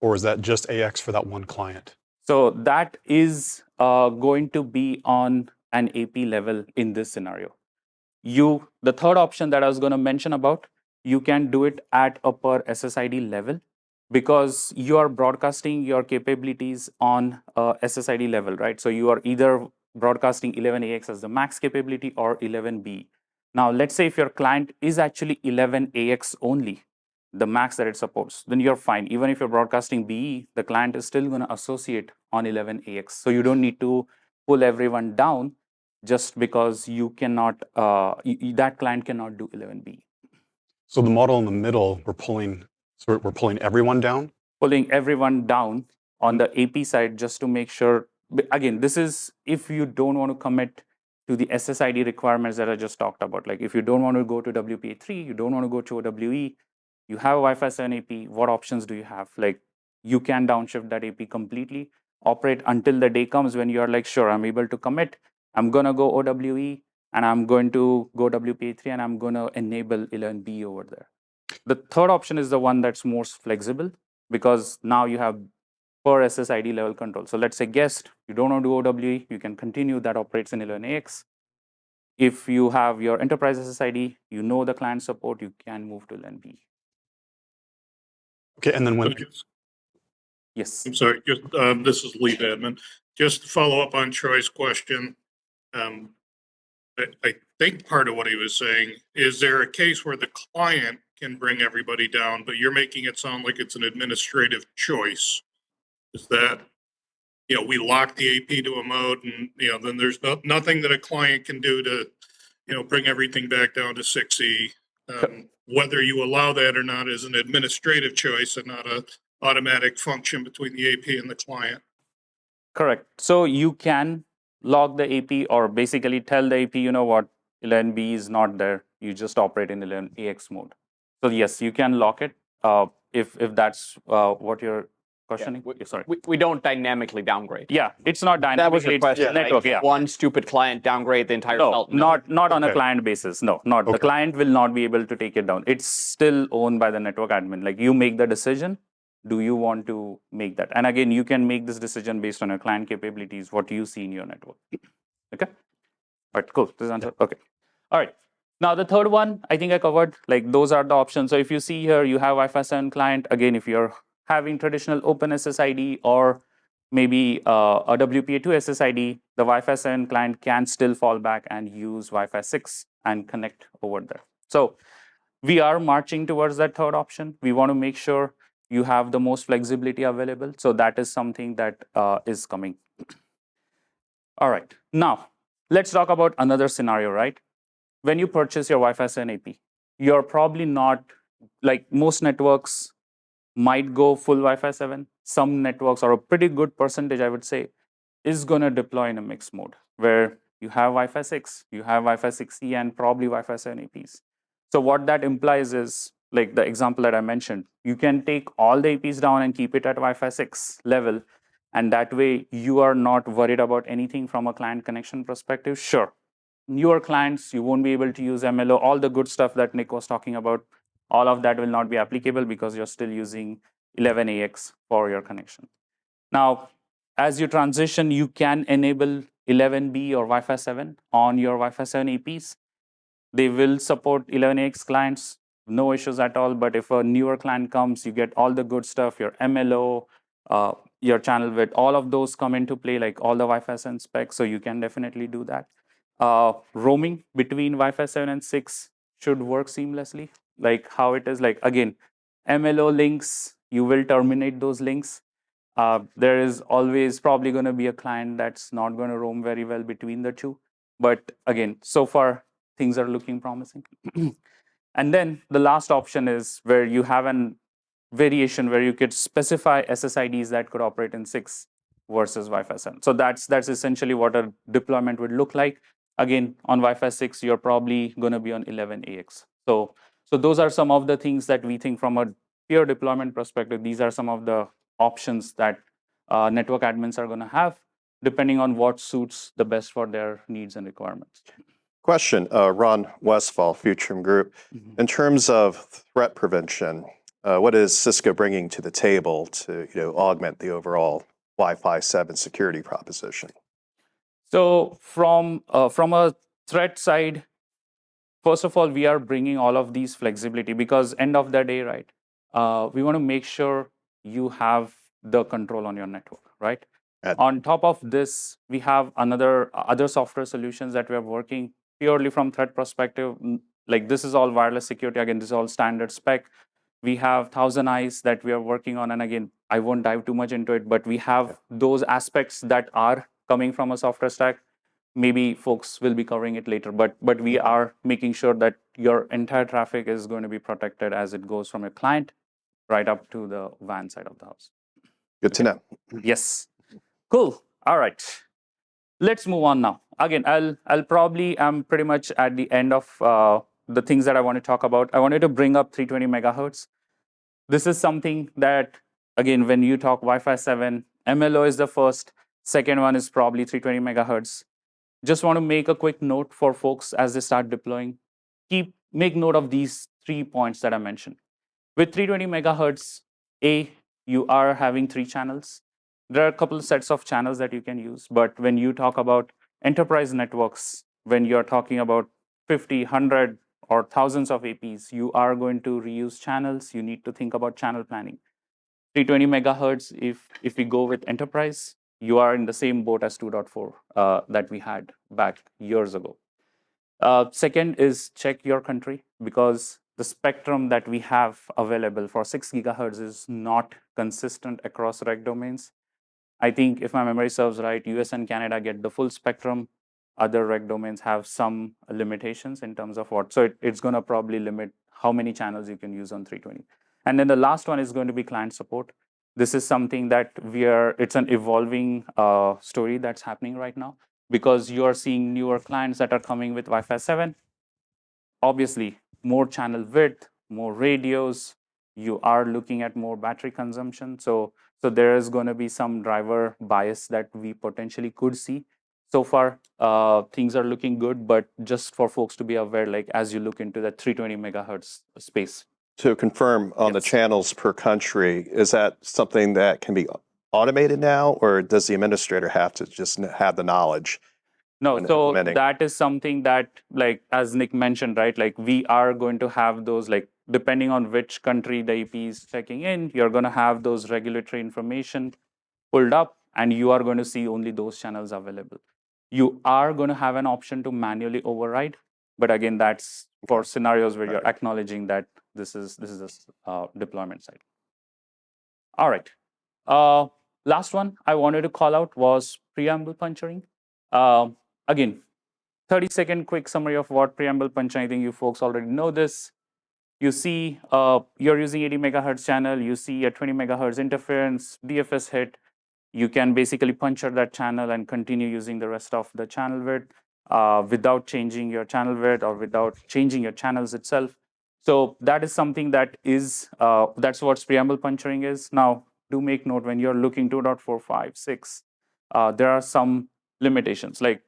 Or is that just AX for that one client? So that is going to be on an AP level in this scenario. The third option that I was going to mention about, you can do it at a per SSID level because you are broadcasting your capabilities on a SSID level, right? So you are either broadcasting 11AX as the max capability or 11B. Now, let's say if your client is actually 11AX only, the max that it supports, then you're fine. Even if you're broadcasting BE, the client is still going to associate on 11AX. So you don't need to pull everyone down just because you cannot, that client cannot do 11B. So the model in the middle, we're pulling everyone down? Pulling everyone down on the AP side just to make sure, again, this is if you don't want to commit to the SSID requirements that I just talked about. Like if you don't want to go to WPA3, you don't want to go to OWE, you have Wi-Fi 7 AP, what options do you have? Like you can downshift that AP completely, operate until the day comes when you're like, sure, I'm able to commit, I'm going to go OWE, and I'm going to go WPA3, and I'm going to enable 11B over there. The third option is the one that's most flexible because now you have per SSID level control. So let's say guest, you don't want to do OWE, you can continue, that operates in 11AX. If you have your enterprise SSID, you know the client support, you can move to 11B. Okay, and then when... Yes. I'm sorry, just, this is Lee Badman. Just to follow up on Troy's question, I think part of what he was saying, is there a case where the client can bring everybody down, but you're making it sound like it's an administrative choice? Is that, we lock the AP to a mode and, then there's nothing that a client can do to, bring everything back down to 6E. Whether you allow that or not is an administrative choice and not a automatic function between the AP and the client. Correct. So you can log the AP or basically tell the AP, you know what, 11B is not there. You just operate in 11AX mode. So yes, you can lock it if that's what your questioning? we, Sorry. we don't dynamically downgrade. Yeah, it's not dynamic. That was your question, right? Network, yeah. One stupid client downgrade the entire No, salt. not on a Okay. client basis. No, not the Okay. client will not be able to take it down. It's still owned by the network admin. Like you make the decision. Do you want to make that? And again, you can make this decision based on your client capabilities, what you see in your network. Okay. All right, cool. This answer. Okay. All right. Now the third one, I think I covered. Like those are the options. So if you see here, you have Wi-Fi 7 client. Again, if you're having traditional Open SSID or maybe a WPA2 SSID, the Wi-Fi 7 client can still fall back and use Wi-Fi 6 and connect over there. So we are marching towards that third option. We want to make sure you have the most flexibility available. So that is something that is coming. All right. Now, let's talk about another scenario, right? When you purchase your Wi-Fi 7 AP, you're probably not, like most networks might go full Wi-Fi 7. Some networks, or a pretty good percentage, I would say, is going to deploy in a mixed mode, where you have Wi-Fi 6, you have Wi-Fi 6E, and probably Wi-Fi 7 APs. So what that implies is, like the example that I mentioned, you can take all the APs down and keep it at Wi-Fi 6 level, and that way you are not worried about anything from a client connection perspective. Sure, newer clients, you won't be able to use MLO, all the good stuff that Nick was talking about, all of that will not be applicable because you're still using 11AX for your connection. Now, as you transition, you can enable 11B or Wi-Fi 7 on your Wi-Fi 7 APs. They will support 11AX clients, no issues at all. But if a newer client comes, you get all the good stuff, your MLO, your channel width, all of those come into play, like all the Wi-Fi 7 specs. So you can definitely do that. Roaming between Wi-Fi 7 and 6 should work seamlessly, like how it is. Like again, MLO links, you will terminate those links. There is always probably going to be a client that's not going to roam very well between the two. But again, so far, things are looking promising. And then the last option is where you have an variation where you could specify SSIDs that could operate in 6 versus Wi-Fi 7. So that's essentially what a deployment would look like. Again, on Wi-Fi 6, you're probably going to be on 11AX. So those are some of the things that we think from a pure deployment perspective. These are some of the options that network admins are going to have, depending on what suits the best for their needs and requirements. Question, Ron Westfall, Futurium Group. In terms of threat prevention, what is Cisco bringing to the table to augment the overall Wi-Fi 7 security proposition? So from a threat side, first of all, we are bringing all of these flexibility because end of the day, right? We want to make sure you have the control on your network, right? On top of this, we have other software solutions that we are working purely from threat perspective. Like this is all wireless security. Again, this is all standard spec. We have Thousand Eyes that we are working on. And again, I won't dive too much into it, but we have those aspects that are coming from a software stack. Maybe folks will be covering it later, but we are making sure that your entire traffic is going to be protected as it goes from your client right up to the WAN side of the house. Good to know. Yes. Cool. All right. Let's move on now. Again, I'll probably am pretty much at the end of the things that I want to talk about. I wanted to bring up 320 megahertz. This is something that, again, when you talk Wi-Fi 7, MLO is the first. Second one is probably 320 megahertz. Just want to make a quick note for folks as they start deploying. Make note of these 3 points that I mentioned. With 320 megahertz, you are having 3 channels. There are a couple of sets of channels that you can use, but when you talk about enterprise networks, when you're talking about 50, 100, or thousands of APs, you are going to reuse channels. You need to think about channel planning. 320 megahertz, if we go with enterprise, you are in the same boat as 2.4 that we had back years ago. Second is check your country, because the spectrum that we have available for 6 gigahertz is not consistent across reg domains. I think if my memory serves right, US and Canada get the full spectrum. Other reg domains have some limitations in terms of what. So it's going to probably limit how many channels you can use on 320. And then the last one is going to be client support. This is something that it's an evolving story that's happening right now, because you are seeing newer clients that are coming with Wi-Fi 7. Obviously, more channel width, more radios, you are looking at more battery consumption. So So there is going to be some driver bias that we potentially could see. So far, things are looking good, but just for folks to be aware, like as you look into the 320 megahertz space. To confirm on the Yes. channels per country, is that something that can be automated now, or does the administrator have to just have the knowledge? No, when so implementing? that is something that, like as Nick mentioned, right? Like we are going to have those, like depending on which country the EP is checking in, you're going to have those regulatory information pulled up, and you are going to see only those channels available. You are going to have an option to manually override, but again, that's for scenarios where you're acknowledging that this is a deployment site. All right. Last one I wanted to call out was preamble puncturing. Again, 30-second quick summary of what preamble puncturing. I think you folks already know this. You see, you're using 80 megahertz channel. You see a 20 megahertz interference, DFS hit. You can basically puncture that channel and continue using the rest of the channel width without changing your channel width or without changing your channels itself. So that is something that is, that's what preamble puncturing is. Now, do make note when you're looking 2.4, 6, there are some limitations, like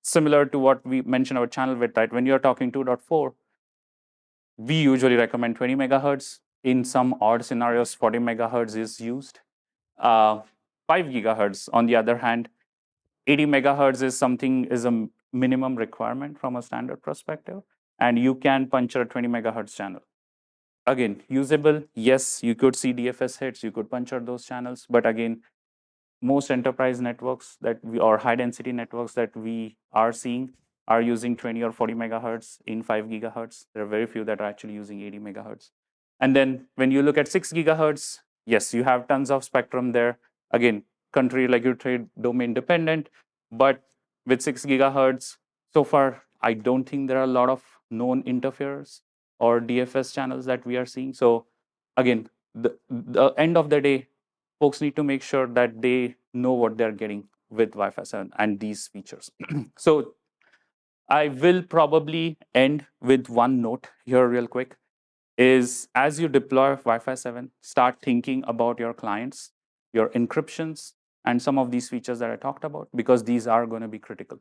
similar to what we mentioned about channel width, right? When you're talking 2.4, we usually recommend 20 megahertz. In some odd scenarios, 40 megahertz is used. 5 gigahertz, on the other hand, 80 megahertz is a minimum requirement from a standard perspective, and you can puncture a 20 megahertz channel. Again, usable, yes, you could see DFS hits, you could puncture those channels, but again, most enterprise networks or high density networks that we are seeing are using 20 or 40 megahertz in 5 gigahertz. There are very few that are actually using 80 megahertz. And then when you look at 6 gigahertz, yes, you have tons of spectrum there. Again, country regulatory domain dependent, but with 6 gigahertz, so far, I don't think there are a lot of known interferers or DFS channels that we are seeing. So again, the end of the day, folks need to make sure that they know what they're getting with Wi-Fi 7 and these features. So I will probably end with one note here real quick, is as you deploy Wi-Fi 7, start thinking about your clients, your encryptions, and some of these features that I talked about, because these are going to be critical.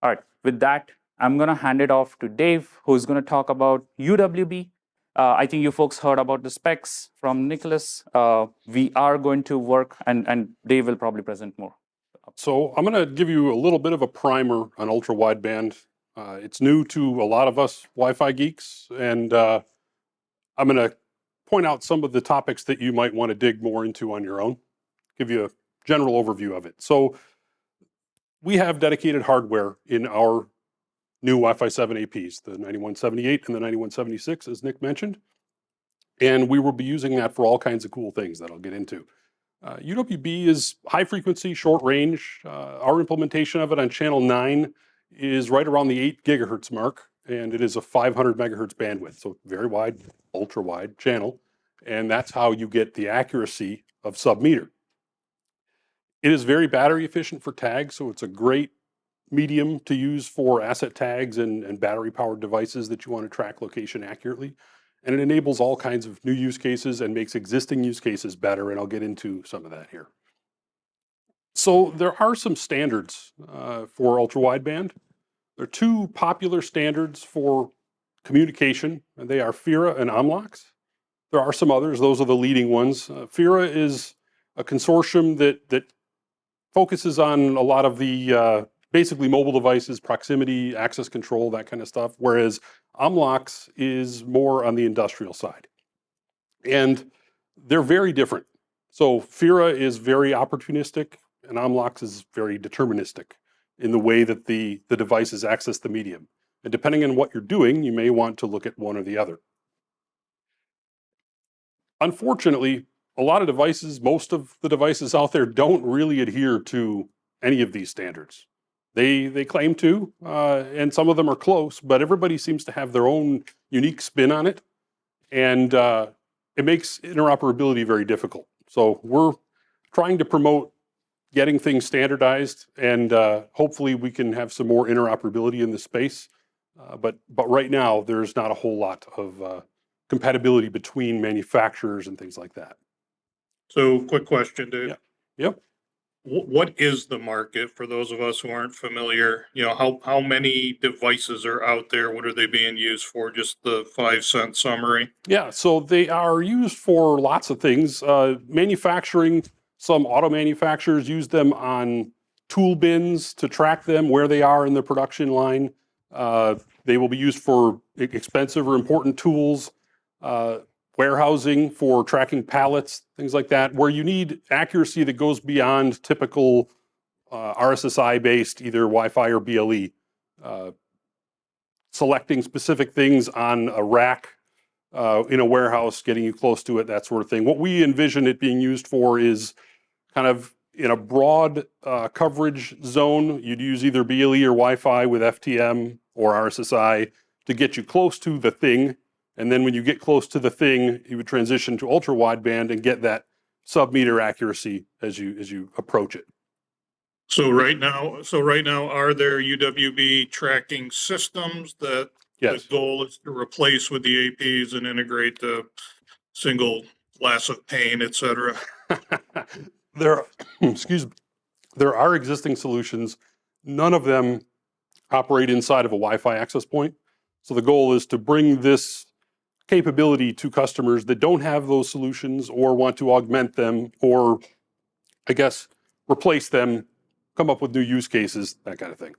All right, with that, I'm going to hand it off to Dave, who's going to talk about UWB. I think you folks heard about the specs from Nicholas. We are going to work, and Dave will probably present more. So I'm going to give you a little bit of a primer on ultra wideband. It's new to a lot of us Wi-Fi geeks, and I'm going to point out some of the topics that you might want to dig more into on your own, give you a general overview of it. So we have dedicated hardware in our new Wi-Fi 7 APs, the 9178 and the 9176, as Nick mentioned. And we will be using that for all kinds of cool things that I'll get into. UWB is high frequency, short range. Our implementation of it on channel 9 is right around the 8 gigahertz mark, and it is a 500 megahertz bandwidth, so very wide, ultra wide channel. And that's how you get the accuracy of sub-meter. It is very battery efficient for tags, so it's a great medium to use for asset tags and battery powered devices that you want to track location accurately. And it enables all kinds of new use cases and makes existing use cases better, and I'll get into some of that here. So there are some standards for ultra wideband. There are two popular standards for communication, and they are FIRA and OWWE. There are some others, those are the leading ones. FIRA is a consortium that focuses on a lot of the basically mobile devices, proximity, access control, that kind of stuff, whereas OWWE is more on the industrial side. And they're very different. So FIRA is very opportunistic, and OWWE is very deterministic in the way that the devices access the medium. And depending on what you're doing, you may want to look at one or the other. Unfortunately, a lot of devices, most of the devices out there don't really adhere to any of these standards. They claim to, and some of them are close, but everybody seems to have their own unique spin on it, and it makes interoperability very difficult. So we're trying to promote getting things standardized, and hopefully we can have some more interoperability in the space. But right now, there's not a whole lot of compatibility between manufacturers and things like that. So quick question, Dave. Yeah. Yep. What is the market for those of us who aren't familiar? You know, how many devices are out there? What are they being used for? Just the 5-cent summary. Yeah, so they are used for lots of things. Manufacturing, some auto manufacturers use them on tool bins to track them where they are in the production line. They will be used for expensive or important tools, warehousing for tracking pallets, things like that, where you need accuracy that goes beyond typical RSSI-based either Wi-Fi or BLE. Selecting specific things on a rack in a warehouse, getting you close to it, that sort of thing. What we envision it being used for is kind of in a broad coverage zone. You'd use either BLE or Wi-Fi with FTM or RSSI to get you close to the thing. And then when you get close to the thing, you would transition to ultra wideband and get that sub-meter accuracy as you approach it. So right now, are there UWB tracking systems that Yes. the goal is to replace with the APs and integrate the single glass of pane, et cetera? There, excuse me, there are existing solutions. None of them operate inside of a Wi-Fi access point. So the goal is to bring this capability to customers that don't have those solutions or want to augment them or, I guess, replace them, come up with new use cases, that kind of thing.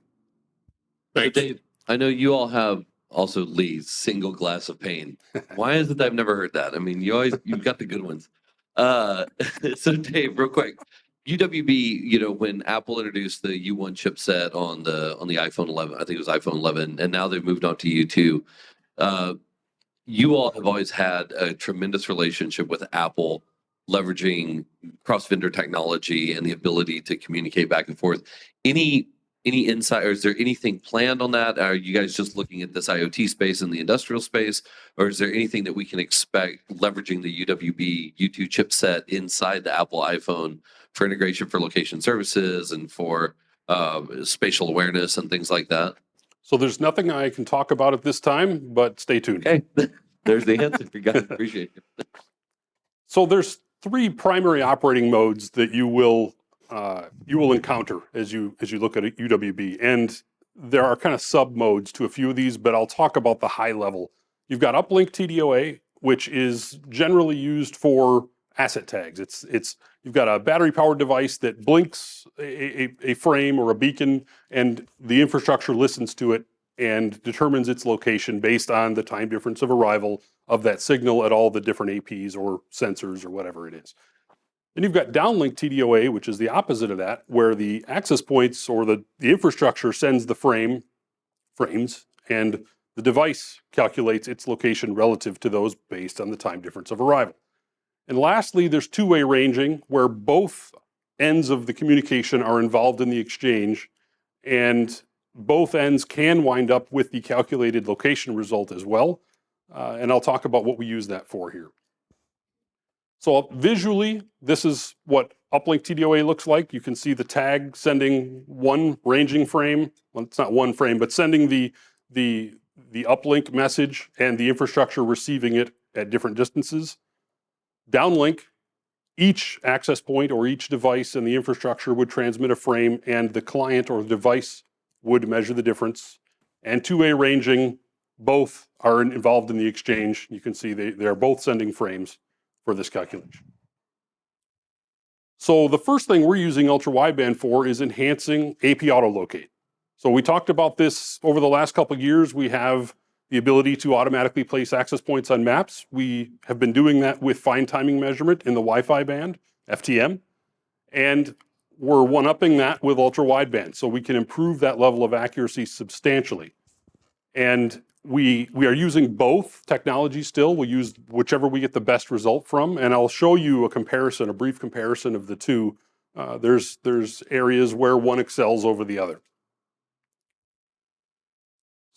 So Thanks. Dave, I know you all have also Lee's single glass of pain. Why is it that I've never heard that? I mean, you've got the good ones. So Dave, real quick, UWB, you know, when Apple introduced the U1 chipset on the iPhone 11, I think it was iPhone 11, and now they've moved on to U2. You all have always had a tremendous relationship with Apple, leveraging cross-vendor technology and the ability to communicate back and forth. Any insight, or is there anything planned on that? Are you guys just looking at this IoT space and the industrial space, or is there anything that we can expect leveraging the UWB U2 chipset inside the Apple iPhone for integration for location services and for spatial awareness and things like that? So there's nothing I can talk about at this time, but stay tuned. Okay, there's the answer. You guys appreciate it. So there's three primary operating modes that you will encounter as you look at a UWB, and there are kind of sub modes to a few of these, but I'll talk about the high level. You've got Uplink TDA, which is generally used for asset tags. It's you've got a battery powered device that blinks a frame or a beacon, and the infrastructure listens to it and determines its location based on the time difference of arrival of that signal at all the different APs or sensors or whatever it is. Then you've got downlink TDOA, which is the opposite of that, where the access points or the infrastructure sends the frames, and the device calculates its location relative to those based on the time difference of arrival. And lastly, there's two-way ranging, where both ends of the communication are involved in the exchange, and both ends can wind up with the calculated location result as well. And I'll talk about what we use that for here. So visually, this is what Uplink TDOA looks like. You can see the tag sending one ranging frame. Well, it's not one frame, but sending the uplink message and the infrastructure receiving it at different distances. Downlink, each access point or each device in the infrastructure would transmit a frame, and the client or the device would measure the difference. And two-way ranging, both are involved in the exchange. You can see they are both sending frames for this calculation. So the first thing we're using ultra wideband for is enhancing AP autolocate. So we talked about this over the last couple of years. We have the ability to automatically place access points on maps. We have been doing that with fine timing measurement in the Wi-Fi band, FTM, and we're one-upping that with ultra wideband, so we can improve that level of accuracy substantially. And we are using both technologies still. We'll use whichever we get the best result from, and I'll show you a comparison, a brief comparison of the two. There's areas where one excels over the other.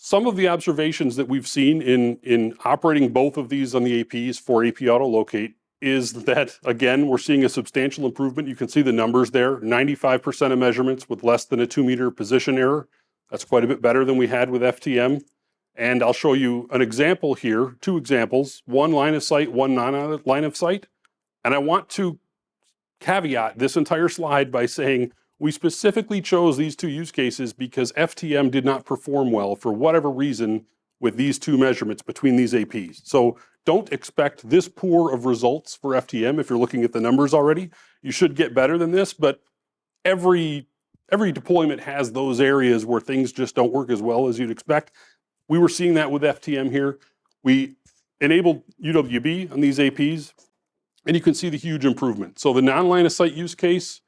Some of the observations that we've seen in operating both of these on the APs for AP Autolocate is that, again, we're seeing a substantial improvement. You can see the numbers there, 95% of measurements with less than a 2-meter position error. That's quite a bit better than we had with FTM. And I'll show you an example here, two examples, one line of sight, one non-line of sight. And I want to caveat this entire slide by saying we specifically chose these two use cases because FTM did not perform well for whatever reason with these two measurements between these APs. So don't expect this poor of results for FTM if you're looking at the numbers already. You should get better than this, but every deployment has those areas where things just don't work as well as you'd expect. We were seeing that with FTM here. We enabled UWB on these APs, and you can see the huge improvement. So the non-line of sight use case,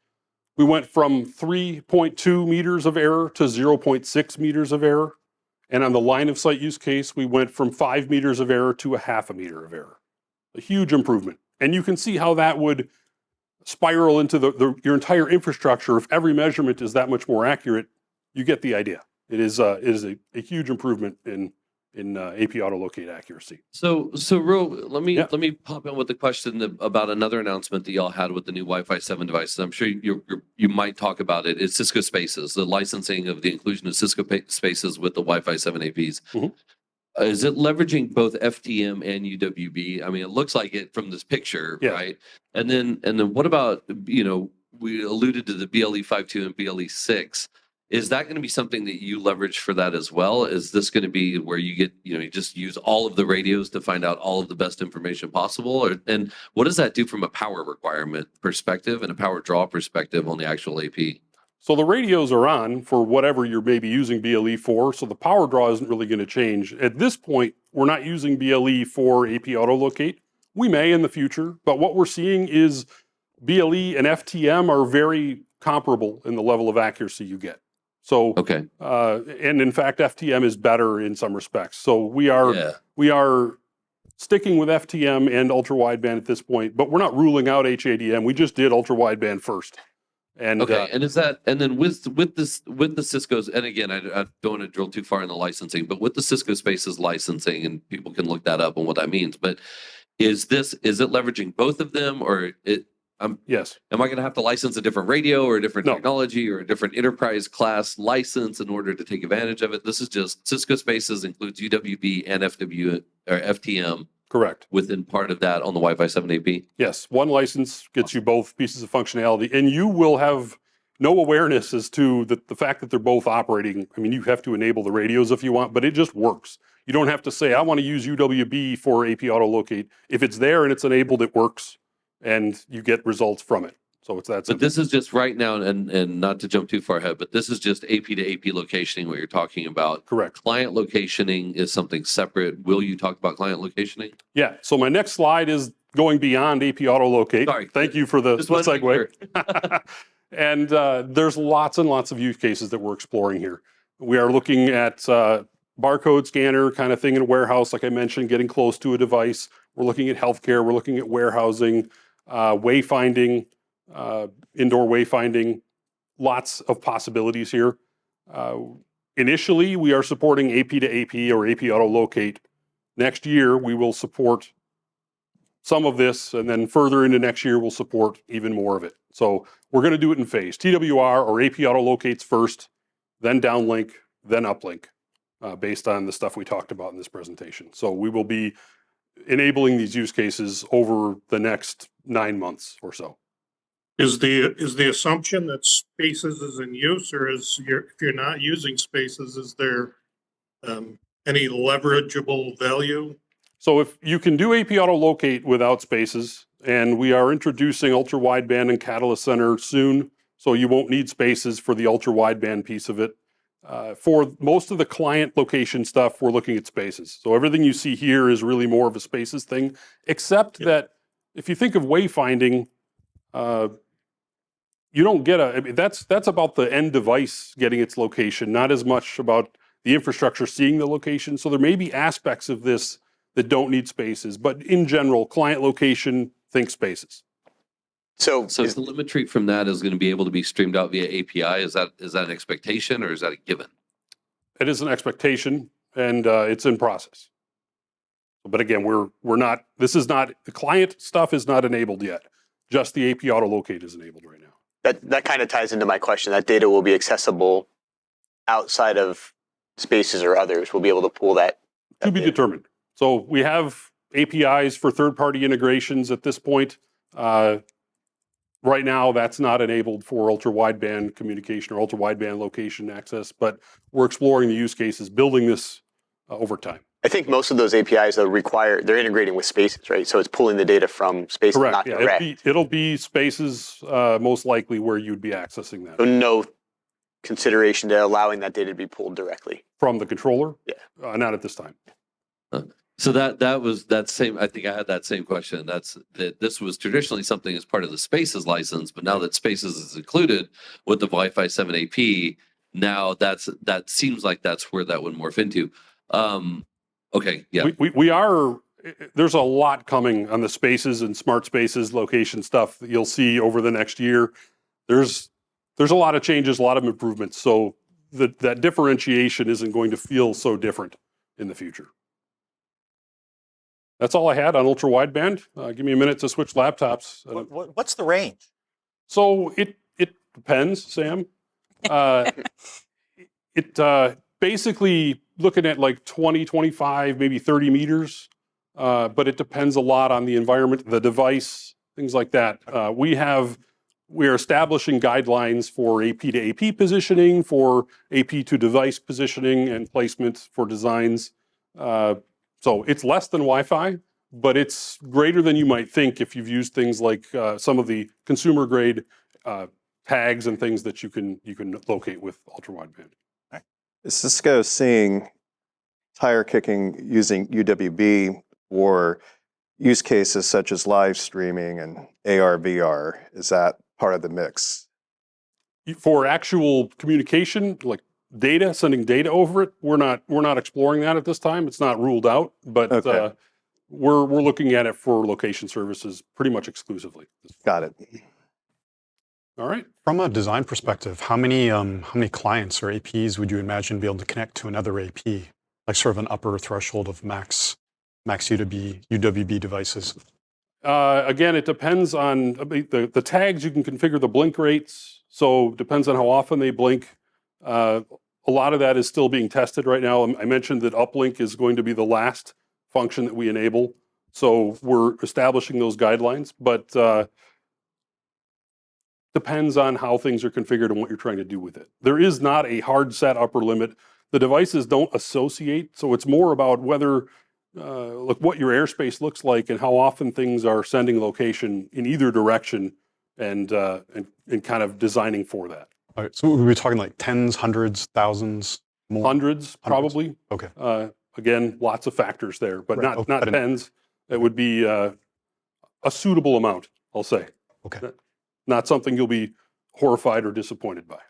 we went from 3.2 meters of error to 0.6 meters of error. And on the line of sight use case, we went from 5 meters of error to a half a meter of error. A huge improvement. And you can see how that would spiral into your entire infrastructure. If every measurement is that much more accurate, you get the idea. It is a huge improvement in AP autolocate accuracy. So let me pop in with the question about another announcement that y'all had with the new Wi-Fi 7 devices. I'm sure you might talk about it. It's Cisco Spaces, the licensing of the inclusion of Cisco Spaces with the Wi-Fi 7 APs. Mm-hmm. Is it leveraging both FTM and UWB? I mean, it looks like it from this picture, yeah. right? And then what about, we alluded to the BLE 5.2 and BLE 6. Is that going to be something that you leverage for that as well? Is this going to be where you get, you just use all of the radios to find out all of the best information possible? And what does that do from a power requirement perspective and a power draw perspective on the actual AP? So the radios are on for whatever you're maybe using BLE for, so the power draw isn't really going to change. At this point, we're not using BLE for AP autolocate. We may in the future, but what we're seeing is BLE and FTM are very comparable in the level of accuracy you get. So, okay. And in fact, FTM is better in some respects. So we are sticking with FTM and ultra wideband at this point, but we're not ruling out HADM. We just did ultra wideband first. And okay, and is that, and then with the Cisco's, and again, I don't want to drill too far in the licensing, but with the Cisco Spaces licensing, and people can look that up and what that means. But is it leveraging both of them, or yes? Am I going to have to license a different radio or a different technology or a different enterprise class license in order to take advantage of it? This is just Cisco Spaces includes UWB and FTM. Correct. Within part of that on the Wi-Fi 7 AP? Yes, one license gets you both pieces of functionality, and you will have no awareness as to the fact that they're both operating. I mean, you have to enable the radios if you want, but it just works. You don't have to say, I want to use UWB for AP autolocate. If it's there and it's enabled, it works, and you get results from it. So it's that simple. But this is just right now, and not to jump too far ahead, but this is just AP to AP locationing, what you're talking about. Correct. Client locationing is something separate. Will you talk about client locationing? Yeah. So my next slide is going beyond AP autolocate. Sorry. Thank you for the segue. Sure. And there's lots and lots of use cases that we're exploring here. We are looking at barcode scanner kind of thing in a warehouse, like I mentioned, getting close to a device. We're looking at healthcare. We're looking at warehousing, wayfinding, indoor wayfinding, lots of possibilities here. Initially, we are supporting AP to AP or AP autolocate. Next year, we will support some of this, and then further into next year, we'll support even more of it. So we're going to do it in phase. TWR or AP autolocates first, then downlink, then uplink, based on the stuff we talked about in this presentation. So we will be enabling these use cases over the next 9 months or so. Is the assumption that Spaces is in use, or if you're not using Spaces, is there any leverageable value? So if you can do AP autolocate without Spaces, and we are introducing ultra wideband and Catalyst Center soon, so you won't need Spaces for the ultra wideband piece of it. For most of the client location stuff, we're looking at Spaces. So everything you see here is really more of a Spaces thing, except that if you think of wayfinding, you don't get I mean, that's about the end device getting its location, not as much about the infrastructure seeing the location. So there may be aspects of this that don't need Spaces, but in general, client location, think Spaces. So telemetry from that is going to be able to be streamed out via API. Is that an expectation, or is that a given? It is an expectation, and it's in process. But again, we're not. This is not, the client stuff is not enabled yet. Just the AP autolocate is enabled right now. that kind of ties into my question. That data will be accessible outside of Spaces or others. We'll be able to pull that. To be determined. So we have APIs for third-party integrations at this point. Right now, that's not enabled for ultra wideband communication or ultra wideband location access, but we're exploring the use cases, building this over time. I think most of those APIs though they're integrating with Spaces, right? So it's pulling the data from Spaces, Correct. not Yeah, direct. it'll be Spaces most likely where you'd be accessing that So no consideration to allowing that data to be pulled directly. from the controller. Yeah. Not at this time. So that was that same. I think I had that same question. That's that. This was traditionally something as part of the Spaces license, but now that Spaces is included with the Wi-Fi 7 AP, now that seems like that's where that would morph into. Okay, yeah. We are. There's a lot coming on the Spaces and smart spaces location stuff that you'll see over the next year. There's a lot of changes, a lot of improvements. So that differentiation isn't going to feel so different in the future. That's all I had on ultra wideband. Give me a minute to switch laptops. What's the range? So it depends, Sam. Basically looking at like 20, 25, maybe 30 meters. But it depends a lot on the environment, the device, things like that. We are establishing guidelines for AP to AP positioning, for AP to device positioning and placement for designs. So it's less than Wi-Fi, but it's greater than you might think if you've used things like some of the consumer grade tags and things that you can locate with ultra wideband. Is Cisco seeing tire kicking using UWB or use cases such as live streaming and AR, VR? Is that part of the mix? For actual communication, like data, sending data over it, we're not exploring that at this time. It's not ruled out, but Okay. We're looking at it for location services pretty much exclusively. Got it. All right. From a design perspective, how many clients or APs would you imagine be able to connect to another AP, like sort of an upper threshold of max UWB devices? Again, it depends on the tags. You can configure the blink rates, so depends on how often they blink. A lot of that is still being tested right now. I mentioned that Uplink is going to be the last function that we enable, so we're establishing those guidelines, but depends on how things are configured and what you're trying to do with it. There is not a hard set upper limit. The devices don't associate, so it's more about whether what your airspace looks like and how often things are sending location in either direction, and kind of designing for that. All right, so we're talking like tens, hundreds, thousands, more? Hundreds, probably. Okay. Again, lots of factors there, but Right. not tens. It would be a suitable amount, I'll say. Okay. Not something you'll be horrified or disappointed by.